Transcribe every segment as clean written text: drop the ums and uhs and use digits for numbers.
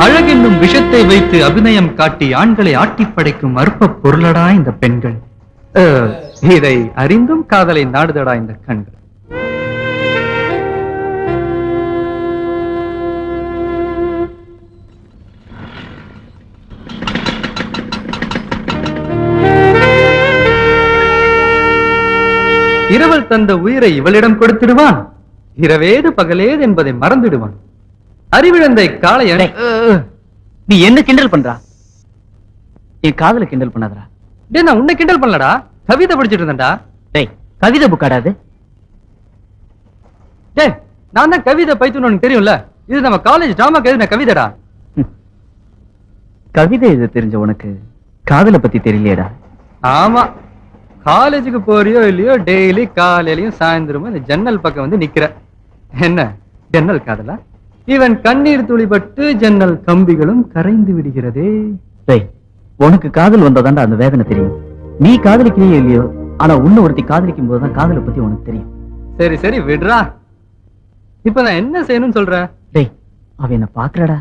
அழகென்னும் விஷத்தை வைத்து அபிநயம் காட்டி ஆண்களை ஆட்டி படைக்கும் அற்ப பொருளடா இந்த பெண்கள். இதை அறிந்தும் காதலை நாடுதடா இந்த கண்கள். இரவல் தந்த உயிரை இவளிடம் கொடுத்திடுவான், இரவேது பகலேது என்பதை மறந்துடுவான். அறிவிழந்தை காளையன். நீ என்ன கிண்டல் பண்றா? என் காதல கிண்டல் பண்ணாதடா. டேய், நான் உன்னை கிண்டல் பண்ணலடா, கவிதை படிச்சிட்டு இருந்தேன்டா. டேய், கவிதை புக்காடாது. டேய், நான் தான் கவிதை பைத்துன்னு உனக்கு தெரியும்ல. இது நம்ம காலேஜ் டிராமாக்கு எழுதின கவிதைடா. கவிதை இது தெரிஞ்ச உனக்கு காதலை பத்தி தெரியலையேடா. ஆமா, காலேஜுக்கு போறியோ இல்லையோ டெய்லி காலையிலயும் சாயந்தரமும் இந்த ஜன்னல் பக்கம் வந்து நிக்கிற. என்ன ஜன்னல் காதலா? இவன் கண்ணீர் துளிபட்டு ஜன்னல் கம்பிகளும் கரைந்து விடுகிறதே. டேய், உனக்கு காதல் வந்தாதான்டா அந்த வேதனை தெரியும். நீ காதலிக்கிறியோ இல்லையோ, ஆனா உன்னை ஒருத்தி காதலிக்கும் போதுதான் காதலை பத்தி உனக்கு தெரியும். சரி சரி விடுறா. இப்ப நான் என்ன செய்யணும்னு சொல்ற? டேய், அவ என்ன பாக்குறடா.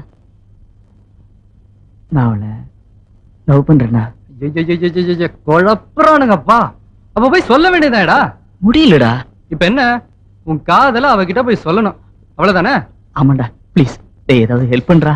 நான் அவளை லவ் பண்றேனா? குழப்பறானுங்கப்பா. அப்ப போய் சொல்ல வேண்டியதாடா. முடியலடா. இப்ப என்ன, உன் காதல அவகிட்ட போய் சொல்லணும், அவ்வளவுதானே? ஆமாண்டா, ப்ளீஸ். டேய், ஏதாவது ஹெல்ப் பண்றா.